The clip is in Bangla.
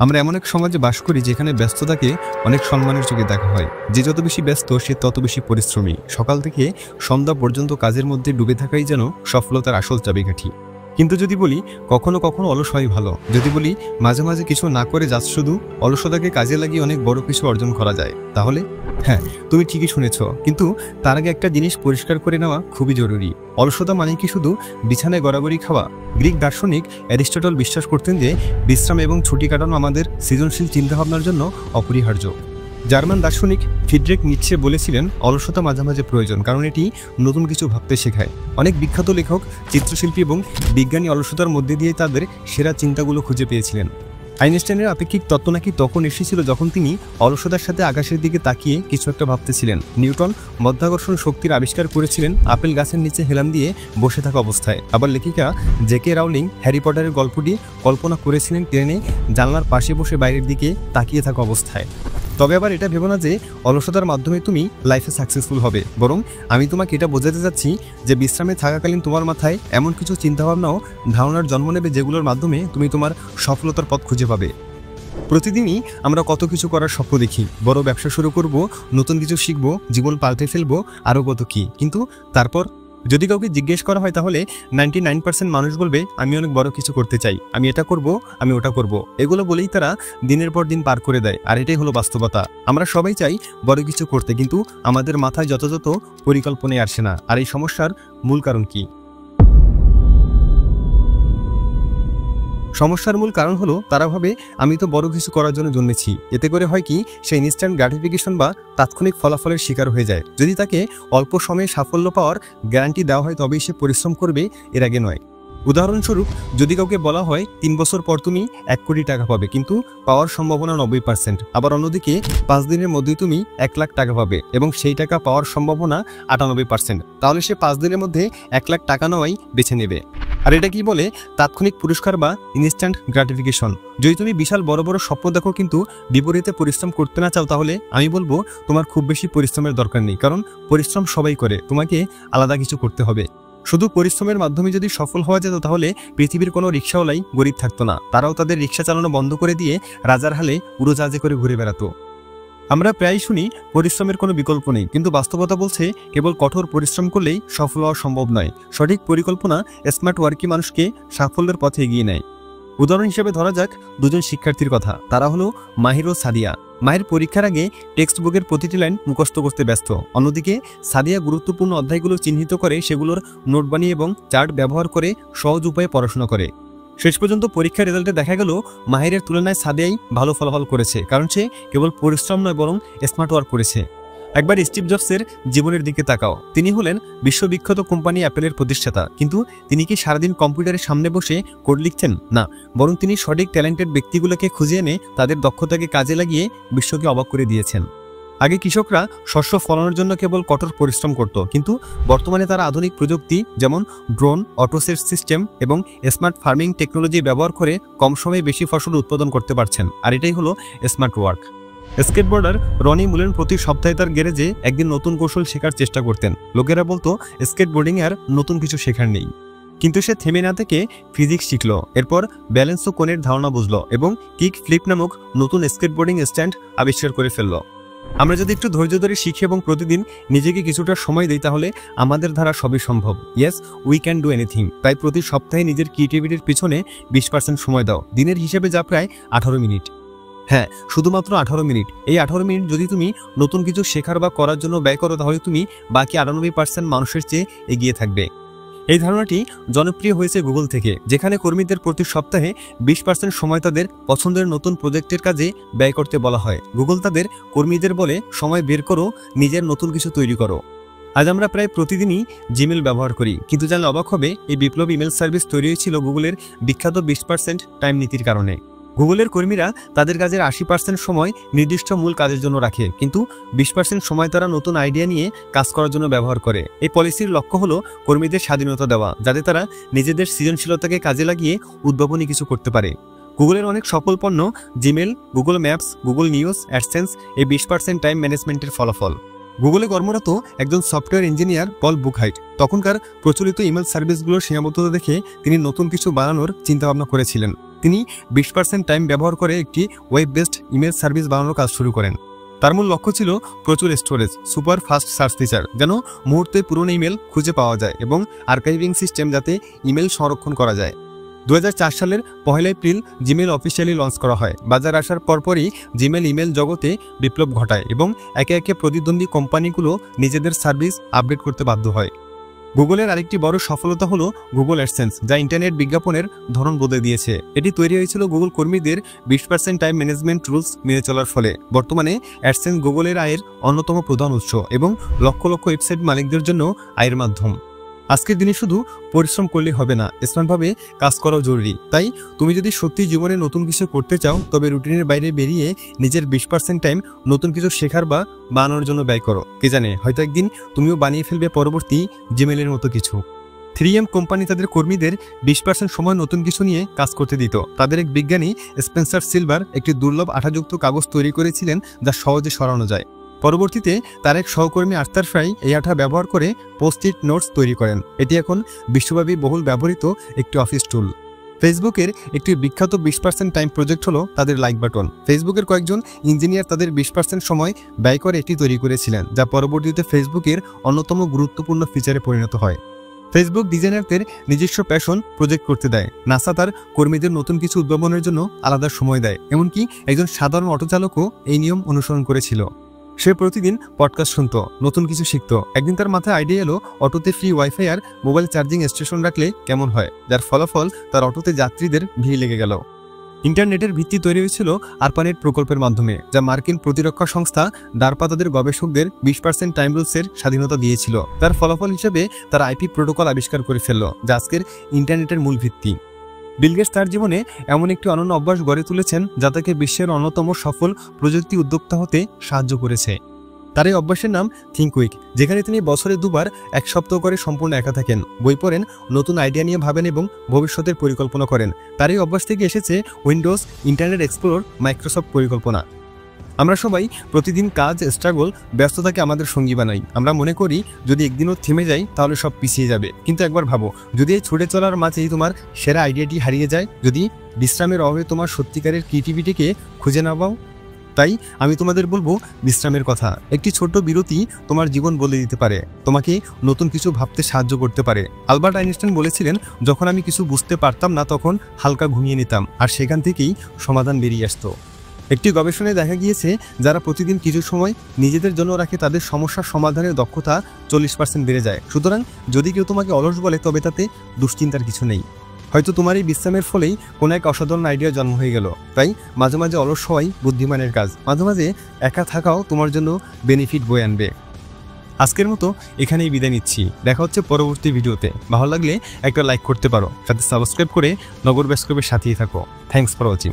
আমরা এমন এক সমাজে বাস করি যেখানে ব্যস্ততাকে অনেক সম্মানের চোখে দেখা হয়। যে যত বেশি ব্যস্ত সে তত বেশি পরিশ্রমী। সকাল থেকে সন্ধ্যা পর্যন্ত কাজের মধ্যে ডুবে থাকাই যেন সফলতার আসল চাবিকাঠি। কিন্তু যদি বলি কখনো কখনো অলস হয় ভালো, যদি বলি মাঝে মাঝে কিছু না করে যাচ্ছ শুধু অলসতাকে কাজে লাগিয়ে অনেক বড় কিছু অর্জন করা যায়, তাহলে হ্যাঁ, তুমি ঠিকই শুনেছ। কিন্তু তার আগে একটা জিনিস পরিষ্কার করে নেওয়া খুবই জরুরি। অলসতা মানে কি শুধু বিছানায় গড়াগড়ি খাওয়া? গ্রিক দার্শনিক অ্যারিস্টটল বিশ্বাস করতেন যে বিশ্রাম এবং ছুটি কাটানো আমাদের সৃজনশীল চিন্তাভাবনার জন্য অপরিহার্য। জার্মান দার্শনিক ফ্রিডরিখ নিৎসে বলেছিলেন, অলসতা মাঝে মাঝে প্রয়োজন, কারণ এটি নতুন কিছু ভাবতে শেখায়। অনেক বিখ্যাত লেখক, চিত্রশিল্পী এবং বিজ্ঞানী অলসতার মধ্যে দিয়ে তাদের সেরা চিন্তাগুলো খুঁজে পেয়েছিলেন। আইনস্টাইনের আপেক্ষিক তত্ত্ব নাকি তখন এসেছিল যখন তিনি অলসতার সাথে আকাশের দিকে তাকিয়ে কিছু একটা ভাবতেছিলেন। নিউটন মাধ্যাকর্ষণ শক্তির আবিষ্কার করেছিলেন আপেল গাছের নিচে হেলান দিয়ে বসে থাকা অবস্থায়। আবার লেখিকা জেকে রাউলিং হ্যারি পটারের গল্পটি কল্পনা করেছিলেন ট্রেনে জানলার পাশে বসে বাইরের দিকে তাকিয়ে থাকা অবস্থায়। তবে আবার এটা ভেবো না যে অলসতার মাধ্যমে তুমি লাইফে সাকসেসফুল হবে, বরং আমি তোমাকে এটা বোঝাতে যাচ্ছি যে বিশ্রামে থাকাকালীন তোমার মাথায় এমন কিছু চিন্তাভাবনাও ধারণার জন্ম নেবে যেগুলোর মাধ্যমে তুমি তোমার সফলতার পথ খুঁজে পাবে। প্রতিদিনই আমরা কত কিছু করার স্বপ্ন দেখি, বড় ব্যবসা শুরু করব, নতুন কিছু শিখবো, জীবন পাল্টে ফেলবো, আরও কত কি। কিন্তু তারপর যদি কাউকে জিজ্ঞেস করা হয় তাহলে 99% মানুষ বলবে আমি অনেক বড় কিছু করতে চাই, আমি এটা করব, আমি ওটা করব। এগুলো বলেই তারা দিনের পর দিন পার করে দেয়। আর এটাই হলো বাস্তবতা। আমরা সবাই চাই বড় কিছু করতে, কিন্তু আমাদের মাথায় যথাযথ পরিকল্পনাই আসে না। আর এই সমস্যার মূল কারণ কি? সমস্যার মূল কারণ হলো তারা ভাবে আমি তো বড় কিছু করার জন্য জন্মেছি। এতে করে হয় কি, সে ইনস্ট্যান্ট গ্র্যাটিফিকেশন বা তাৎক্ষণিক ফলাফলের শিকার হয়ে যায়। যদি তাকে অল্প সময়ে সাফল্য পাওয়ার গ্যারান্টি দেওয়া হয় তবেই সে পরিশ্রম করবে, এর আগে নয়। উদাহরণস্বরূপ, যদি কাউকে বলা হয় 3 বছর পর তুমি 1 কোটি টাকা পাবে, কিন্তু পাওয়ার সম্ভাবনা 90%। আবার অন্যদিকে 5 দিনের মধ্যেই তুমি 1 লাখ টাকা পাবে এবং সেই টাকা পাওয়ার সম্ভাবনা 98%, তাহলে সে 5 দিনের মধ্যে 1 লাখ টাকা নেওয়াই বেছে নেবে। আর এটা কি বলে? তাৎক্ষণিক পুরস্কার বা ইনস্ট্যান্ট গ্র্যাটিফিকেশন। যদি তুমি বিশাল বড় বড় স্বপ্ন দেখো কিন্তু বিপরীতে পরিশ্রম করতে না চাও, তাহলে আমি বলবো তোমার খুব বেশি পরিশ্রমের দরকার নেই, কারণ পরিশ্রম সবাই করে, তোমাকে আলাদা কিছু করতে হবে। শুধু পরিশ্রমের মাধ্যমে যদি সফল হওয়া যেত তাহলে পৃথিবীর কোনো রিক্সাওয়ালাই গরিব থাকতো না। তারাও তাদের রিক্সা চালানো বন্ধ করে দিয়ে রাজার হালে উড়োজাহাজে করে ঘুরে বেড়াতো। আমরা প্রায়ই শুনি পরিশ্রমের কোনো বিকল্প নেই, কিন্তু বাস্তবতা বলছে কেবল কঠোর পরিশ্রম করলেই সফল হওয়া সম্ভব নয়। সঠিক পরিকল্পনা স্মার্ট ওয়ার্কই মানুষকে সাফল্যের পথে এগিয়ে নেয়। উদাহরণ হিসেবে ধরা যাক 2 জন শিক্ষার্থীর কথা। তারা হলো মাহির ও সাদিয়া। মাহির পরীক্ষার আগে টেক্সট বুকের প্রতিটি লাইন মুখস্থ করতে ব্যস্ত। অন্যদিকে সাদিয়া গুরুত্বপূর্ণ অধ্যায়গুলো চিহ্নিত করে সেগুলোর নোট বানিয়ে এবং চার্ট ব্যবহার করে সহজ উপায়ে পড়াশোনা করে। শেষ পর্যন্ত পরীক্ষার রেজাল্টে দেখা গেল মাহিরের তুলনায় সাদিয়াই ভালো ফলাফল করেছে, কারণ সে কেবল পরিশ্রম নয় বরং স্মার্ট ওয়ার্ক করেছে। একবার স্টিভ জবসের জীবনের দিকে তাকাও। তিনি হলেন বিশ্ববিখ্যাত কোম্পানি অ্যাপেলের প্রতিষ্ঠাতা, কিন্তু তিনি কি সারাদিন কম্পিউটারের সামনে বসে কোড লিখতেন? না, বরং তিনি সঠিক ট্যালেন্টেড ব্যক্তিগুলোকে খুঁজে এনে তাদের দক্ষতাকে কাজে লাগিয়ে বিশ্বকে অবাক করে দিয়েছেন। আগে কৃষকরা শস্য ফলানোর জন্য কেবল কঠোর পরিশ্রম করত, কিন্তু বর্তমানে তারা আধুনিক প্রযুক্তি যেমন ড্রোন, অটোসেট সিস্টেম এবং স্মার্ট ফার্মিং টেকনোলজি ব্যবহার করে কম সময়ে বেশি ফসল উৎপাদন করতে পারছেন। আর এটাই হলো স্মার্ট ওয়ার্ক। স্কেটবোর্ডার রনি মুলেন প্রতি সপ্তাহে তার গ্যারেজে একদিন নতুন কৌশল শেখার চেষ্টা করতেন। লোকেরা বলতো স্কেটবোর্ডিং আর নতুন কিছু শেখার নেই, কিন্তু সে থেমে না থেকে ফিজিক্স শিখল। এরপর ব্যালেন্স ও কোণের ধারণা বুঝল এবং কিক ফ্লিপ নামক নতুন স্কেটবোর্ডিং স্ট্যান্ড আবিষ্কার করে ফেলল। আমরা যদি একটু ধৈর্য ধরে শিখি এবং প্রতিদিন নিজেকে কিছুটা সময় দিই তাহলে আমাদের দ্বারা সবই সম্ভব। Yes, we can do anything. তাই প্রতি সপ্তাহে নিজের ক্রিয়েটিভিটির পিছনে 20% সময় দাও। দিনের হিসেবে যা প্রায় 18 মিনিট। হ্যাঁ, শুধুমাত্র 18 মিনিট। এই 18 মিনিট যদি তুমি নতুন কিছু শেখার বা করার জন্য ব্যয় করো তাহলে তুমি বাকি 98% মানুষের চেয়ে এগিয়ে থাকবে। এই ধারণাটি জনপ্রিয় হয়েছে গুগল থেকে, যেখানে কর্মীদের প্রতি সপ্তাহে 20% সময় তাদের পছন্দের নতুন প্রজেক্টের কাজে ব্যয় করতে বলা হয়। গুগল তাদের কর্মীদের বলে, সময় বের করো, নিজের নতুন কিছু তৈরি করো। আজ আমরা প্রায় প্রতিদিনই জিমেল ব্যবহার করি, কিন্তু জানলে অবাক হবে এই বিপ্লবী ইমেল সার্ভিস তৈরি হয়েছিল গুগলের বিখ্যাত 20% টাইম নীতির কারণে। গুগলের কর্মীরা তাদের কাজের 80% সময় নির্দিষ্ট মূল কাজের জন্য রাখে, কিন্তু 20% সময় তারা নতুন আইডিয়া নিয়ে কাজ করার জন্য ব্যবহার করে। এই পলিসির লক্ষ্য হলো কর্মীদের স্বাধীনতা দেওয়া, যাতে তারা নিজেদের সৃজনশীলতাকে কাজে লাগিয়ে উদ্ভাবনী কিছু করতে পারে। গুগলের অনেক সফল পণ্য Gmail, Google maps, Google news, AdSense এই 20% টাইম ম্যানেজমেন্টের ফলাফল। গুগলে কর্মরত একজন সফটওয়্যার ইঞ্জিনিয়ার পল বুকহাইট তখনকার প্রচলিত ইমেল সার্ভিসগুলোর সীমাবদ্ধতা দেখে তিনি নতুন কিছু বানানোর চিন্তাভাবনা করেছিলেন। তিনি 20% টাইম ব্যবহার করে একটি ওয়েব বেসড ইমেল সার্ভিস বানানোর কাজ শুরু করেন। তার মূল লক্ষ্য ছিল প্রচুর storage, super fast search feature, যেন মুহূর্তে পুরনো ইমেল খুঁজে পাওয়া যায় এবং আর্কাইভিং সিস্টেম যাতে ইমেল সংরক্ষণ করা যায়। 2004 সালের 1 এপ্রিল জিমেল অফিসিয়ালি লঞ্চ করা হয়। বাজার আসার পরপরই জিমেল ইমেল জগতে বিপ্লব ঘটায় এবং একে একে প্রতিদ্বন্দ্বী কোম্পানিগুলো নিজেদের সার্ভিস আপডেট করতে বাধ্য হয়। গুগলের আরেকটি বড় সফলতা হলো গুগল অ্যাডসেন্স, যা ইন্টারনেট বিজ্ঞাপনের ধরন বদলে দিয়েছে। এটি তৈরি হয়েছিল গুগল কর্মীদের 20% টাইম ম্যানেজমেন্ট রুলস মেনে চলার ফলে। বর্তমানে অ্যাডসেন্স গুগলের আয়ের অন্যতম প্রধান উৎস এবং লক্ষ লক্ষ ওয়েবসাইট মালিকদের জন্য আয়ের মাধ্যম। আজকের দিনে শুধু পরিশ্রম করলে হবে না, স্মার্টভাবে কাজ করাও জরুরি। তাই তুমি যদি সত্যি জীবনে নতুন কিছু করতে চাও, তবে রুটিনের বাইরে বেরিয়ে নিজের 20% টাইম নতুন কিছু শেখার বা বানানোর জন্য ব্যয় করো। কে জানে, হয়তো একদিন তুমিও বানিয়ে ফেলবে পরবর্তী জিমেলের মতো কিছু। 3M কোম্পানি তাদের কর্মীদের 20% সময় নতুন কিছু নিয়ে কাজ করতে দিত। তাদের এক বিজ্ঞানী স্পেন্সার সিলভার একটি দুর্লভ আঠাযুক্ত কাগজ তৈরি করেছিলেন যা সহজে সরানো যায়। পরবর্তীতে তার এক সহকর্মী আর্থার ফ্রাই এই আঠা ব্যবহার করে পোস্ট-ইট নোটস তৈরি করেন। এটি এখন বিশ্বব্যাপী বহুল ব্যবহৃত একটি অফিস টুল। ফেসবুকের একটি বিখ্যাত 20% টাইম প্রজেক্ট হলো তাদের লাইক বাটন। ফেসবুকের কয়েকজন ইঞ্জিনিয়ার তাদের 20% সময় ব্যয় করে এটি তৈরি করেছিলেন, যা পরবর্তীতে ফেসবুকের অন্যতম গুরুত্বপূর্ণ ফিচারে পরিণত হয়। ফেসবুক ডিজাইনারদের নিজস্ব প্যাশন প্রজেক্ট করতে দেয়। নাসা তার কর্মীদের নতুন কিছু উদ্ভাবনের জন্য আলাদা সময় দেয়। এমনকি একজন সাধারণ অটোচালকও এই নিয়ম অনুসরণ করেছিল। সে প্রতিদিন পডকাস্ট শুনত, নতুন কিছু শিখত। একদিন তার মাথায় আইডিয়া এলো অটোতে ফ্রি ওয়াইফাই আর মোবাইল চার্জিং স্টেশন রাখলে কেমন হয়, যার ফলাফল তার অটোতে যাত্রীদের ভিড় লেগে গেল। ইন্টারনেটের ভিত্তি তৈরি হয়েছিল আরপানেট প্রকল্পের মাধ্যমে, যা মার্কিন প্রতিরক্ষা সংস্থা ডারপা তাদের গবেষকদের 20% টাইম রুলসের স্বাধীনতা দিয়েছিল। তার ফলাফল হিসেবে তারা আইপি প্রোটোকল আবিষ্কার করে ফেলল, যা আজকের ইন্টারনেটের মূল ভিত্তি। বিল গেটস তার জীবনে এমন একটি অনন্য অভ্যাস গড়ে তুলেছেন যা তাকে বিশ্বের অন্যতম সফল প্রযুক্তি উদ্যোক্তা হতে সাহায্য করেছে। তার এই অভ্যাসের নাম থিঙ্ক উইক, যেখানে তিনি বছরে 2 বার 1 সপ্তাহ করে সম্পূর্ণ একা থাকেন, বই পড়েন, নতুন আইডিয়া নিয়ে ভাবেন এবং ভবিষ্যতের পরিকল্পনা করেন। তার এই অভ্যাস থেকে এসেছে উইন্ডোজ, ইন্টারনেট এক্সপ্লোর, মাইক্রোসফট পরিকল্পনা। আমরা সবাই প্রতিদিন কাজ, স্ট্রাগল, ব্যস্ততাকে আমাদের সঙ্গী বানাই। আমরা মনে করি যদি একদিনও থেমে যাই তাহলে সব পিছিয়ে যাবে। কিন্তু একবার ভাবো, যদি এই ছুটে চলার মাঝেই তোমার সেরা আইডিয়াটি হারিয়ে যায়, যদি বিশ্রামের অভাবে তোমার সত্যিকারের ক্রিয়েটিভিটিকে খুঁজে না পাও। তাই আমি তোমাদের বলবো বিশ্রামের কথা। একটি ছোট্ট বিরতি তোমার জীবন বদলে দিতে পারে, তোমাকে নতুন কিছু ভাবতে সাহায্য করতে পারে। আলবার্ট আইনস্টাইন বলেছিলেন, যখন আমি কিছু বুঝতে পারতাম না তখন হালকা ঘুমিয়ে নিতাম, আর সেখান থেকেই সমাধান বেরিয়ে আসতো। একটি গবেষণায় দেখা গিয়েছে, যারা প্রতিদিন কিছু সময় নিজেদের জন্য রাখে তাদের সমস্যার সমাধানের দক্ষতা 40% বেড়ে যায়। সুতরাং যদি কেউ তোমাকে অলস বলে, তবে তাতে দুশ্চিন্তার কিছু নেই। হয়তো তোমার এই বিশ্রামের ফলেই কোনো এক অসাধারণ আইডিয়া জন্ম হয়ে গেল। তাই মাঝে মাঝে অলস হওয়াই বুদ্ধিমানের কাজ। মাঝে মাঝে একা থাকাও তোমার জন্য বেনিফিট বয়ে আনবে। আজকের মতো এখানেই বিদায় নিচ্ছি। দেখা হচ্ছে পরবর্তী ভিডিওতে। ভালো লাগলে একটা লাইক করতে পারো, সাথে সাবস্ক্রাইব করে নগর ব্যাসকোপের সাথেই থাকো। Thanks for watching.